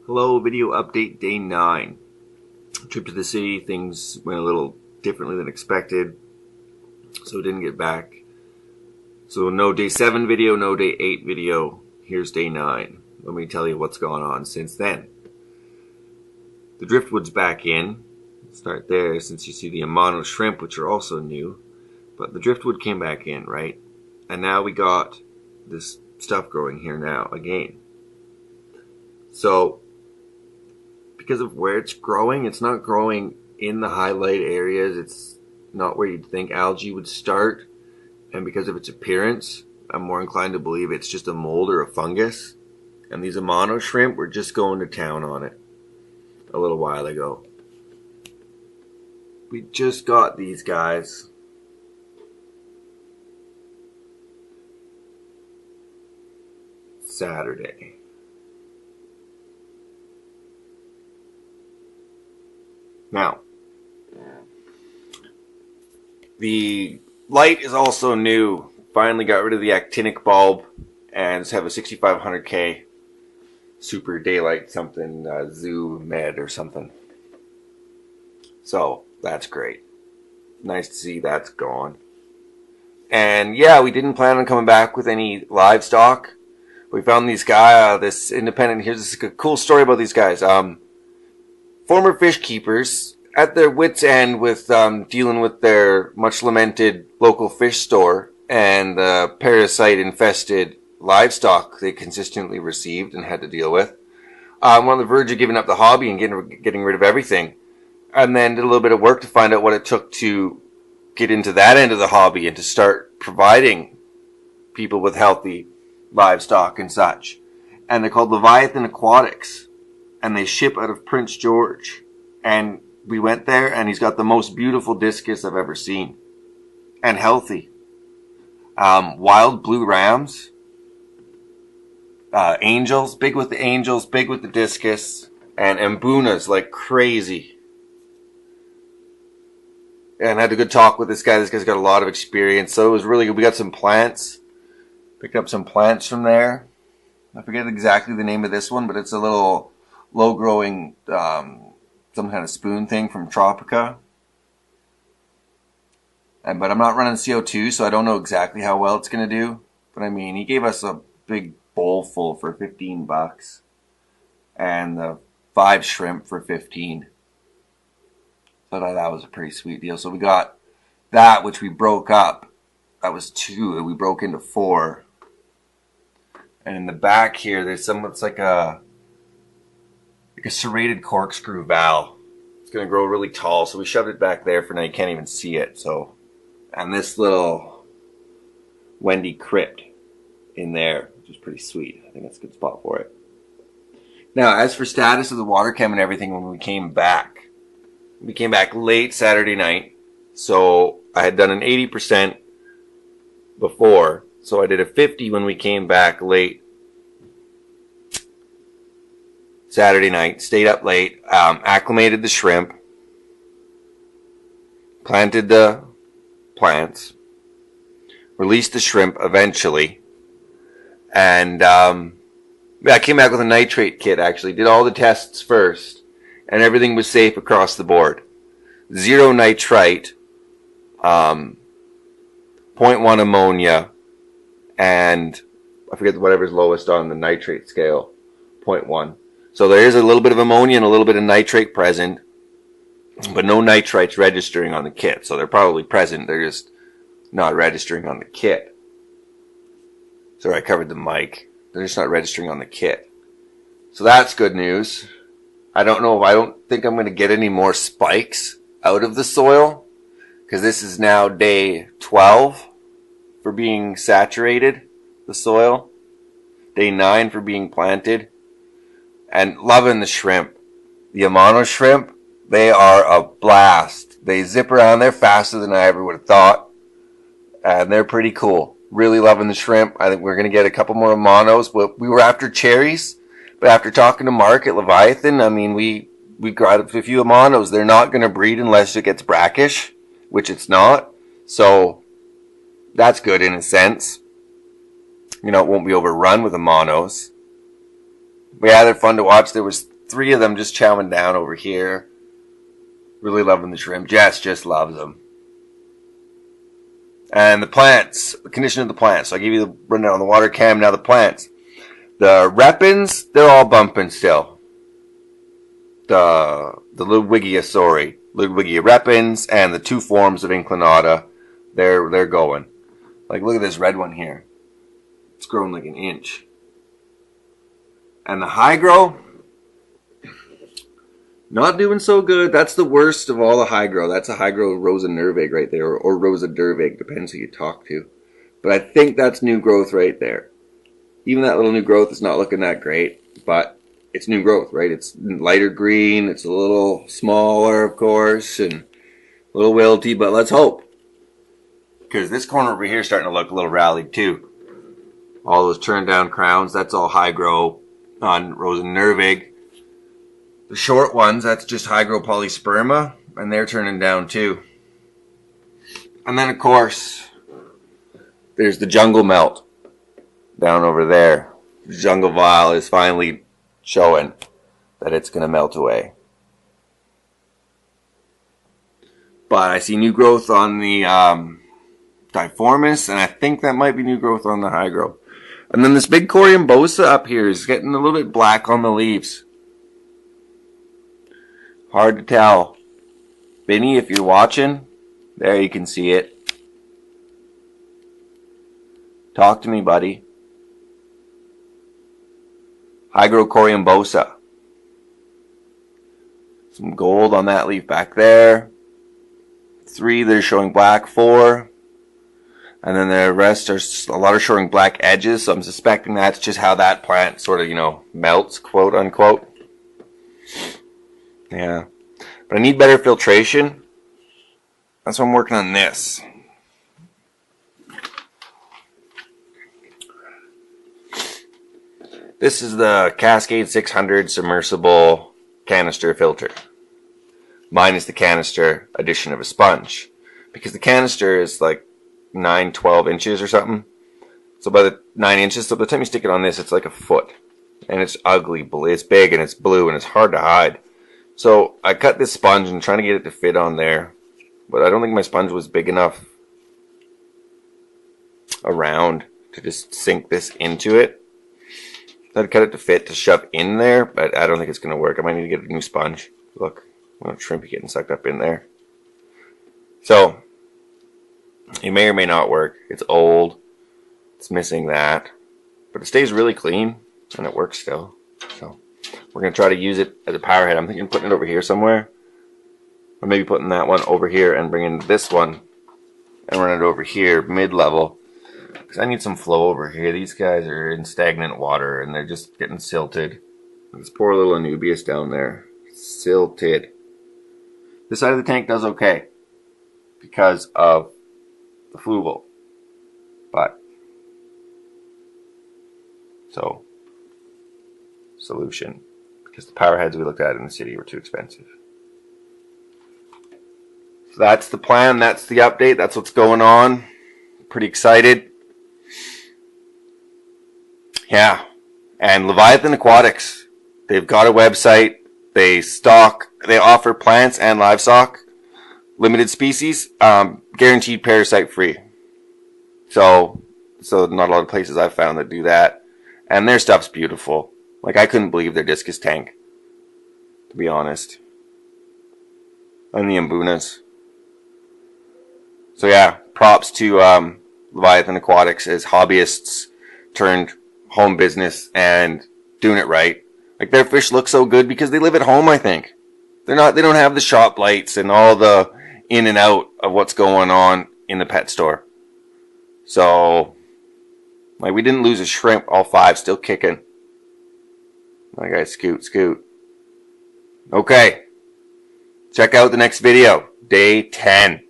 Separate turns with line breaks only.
Hello, video update day 9. Trip to the city, things went a little differently than expected, so didn't get back. So no day 7 video, no day 8 video. Here's day 9. Let me tell you what's gone on since then. The driftwood's back in. Start there since you see the Amano shrimp, which are also new. But the driftwood came back in, right? And now we got this stuff growing here now again. So because of where it's growing, it's not growing in the highlight areas. It's not where you'd think algae would start. And because of its appearance, I'm more inclined to believe it's just a mold or a fungus. And these Amano shrimp were just going to town on it a little while ago. We just got these guys. Saturday. Now, the light is also new. Finally got rid of the actinic bulb and just have a 6500K super daylight something, Zoo Med or something. So that's great. Nice to see that's gone. And yeah, we didn't plan on coming back with any livestock. We found these guys, this independent. Here's a cool story about these guys. Former fish keepers at their wits' end with dealing with their much lamented local fish store and the parasite-infested livestock they consistently received and had to deal with. On the verge of giving up the hobby and getting rid of everything, and then did a little bit of work to find out what it took to get into that end of the hobby and to start providing people with healthy livestock and such. And they're called Leviathan Aquatics. And they ship out of Prince George. And we went there, and he's got the most beautiful discus I've ever seen. And healthy. Wild blue rams. Angels. Big with the angels. Big with the discus. And mbunas like crazy. And I had a good talk with this guy. This guy's got a lot of experience. So it was really good. We got some plants. Picked up some plants from there. I forget exactly the name of this one, but it's a little low-growing, some kind of spoon thing from Tropica. But I'm not running CO2, so I don't know exactly how well it's going to do. But I mean, he gave us a big bowl full for $15. And the 5 shrimp for $15. So I thought that was a pretty sweet deal. So we got that, which we broke up. That was 2, and we broke into 4. And in the back here, there's some, it's like a serrated corkscrew valve. It's going to grow really tall, so we shoved it back there for now. You can't even see it. So, and this little Wendy crypt in there, which is pretty sweet. I think that's a good spot for it. Now, as for status of the water chem and everything when we came back late Saturday night. So I had done an 80% before. So I did a 50 when we came back late Saturday night. Stayed up late. Acclimated the shrimp. Planted the plants. Released the shrimp eventually. And I came back with a nitrate kit actually. Did all the tests first. And everything was safe across the board. 0 nitrite. 0.1 ammonia. And I forget whatever's lowest on the nitrate scale, 0.1. So there is a little bit of ammonia and a little bit of nitrate present, but no nitrites registering on the kit. So they're probably present, they're just not registering on the kit. Sorry, I covered the mic. They're just not registering on the kit. So that's good news. I don't think I'm going to get any more spikes out of the soil, because this is now day 12. For being saturated, the soil. Day 9 for being planted. And loving the shrimp. The Amano shrimp, they are a blast. They zip around. They're faster than I ever would have thought. And they're pretty cool. Really loving the shrimp. I think we're going to get a couple more Amanos. We were after cherries. But after talking to Mark at Leviathan, I mean, we got a few Amanos. They're not going to breed unless it gets brackish, which it's not. So that's good in a sense. You know, it won't be overrun with Amanos. But yeah, they're fun to watch. There was 3 of them just chowing down over here. Really loving the shrimp. Jess just loves them. And the plants, the condition of the plants. So I gave you the rundown on the water cam, now the plants. The repens, they're all bumping still. The Ludwigia repens and the 2 forms of inclinata, they're going. Like, look at this red one here. It's grown like an inch. And the hygro, not doing so good. That's the worst of all the hygro. That's a hygro Rosa nervig right there, or Rosa Dervig, depends who you talk to. But I think that's new growth right there. Even that little new growth is not looking that great, but it's new growth, right? It's lighter green, it's a little smaller, of course, and a little wilty, but let's hope. Because this corner over here is starting to look a little rallied too. All those turned down crowns, that's all hygro on Rosa nervig. The short ones, that's just hygro polysperma, and they're turning down too. And then, of course, there's the jungle melt down over there. The jungle vial is finally showing that it's going to melt away. But I see new growth on the Diformis, and I think that might be new growth on the hygro. And then this big Coriambosa up here is getting a little bit black on the leaves. Hard to tell. Benny, if you're watching, there you can see it. Talk to me, buddy. Hygro Coriambosa. Some gold on that leaf back there. 3 that are showing black, 4. And then the rest are a lot of showing black edges, so I'm suspecting that's just how that plant sort of, melts, quote unquote. Yeah. But I need better filtration. That's why I'm working on this. This is the Cascade 600 submersible canister filter. Mine is the canister addition of a sponge. Because the canister is like 9-12 inches or something. So by the 9 inches, so by the time you stick it on this, it's like a foot. And it's ugly. It's big and it's blue and it's hard to hide. So I cut this sponge and I'm trying to get it to fit on there. But I don't think my sponge was big enough around to just sink this into it. So I'd cut it to fit to shove in there, but I don't think it's going to work. I might need to get a new sponge. Look, a shrimpy getting sucked up in there. So it may or may not work. It's old. It's missing that. But it stays really clean and it works still. So we're going to try to use it as a power head. I'm thinking of putting it over here somewhere. Or maybe putting that one over here and bringing this one and run it over here mid-level. Because I need some flow over here. These guys are in stagnant water and they're just getting silted. This poor little Anubias down there. Silted. This side of the tank does okay because of the fluval. But, so, solution. Because the power heads we looked at in the city were too expensive. So that's the plan. That's the update. That's what's going on. Pretty excited. Yeah. And Leviathan Aquatics. They've got a website. They offer plants and livestock. Limited species. Guaranteed parasite free. So not a lot of places I've found that do that. And their stuff's beautiful. Like, I couldn't believe their discus tank, to be honest. And the Mbunas. So yeah, props to Leviathan Aquatics as hobbyists turned home business and doing it right. Like, their fish look so good because they live at home, I think. They don't have the shop lights and all the in and out of what's going on in the pet store. So, like, we didn't lose a shrimp, all 5 still kicking. My guy, scoot. Okay. Check out the next video. Day 10.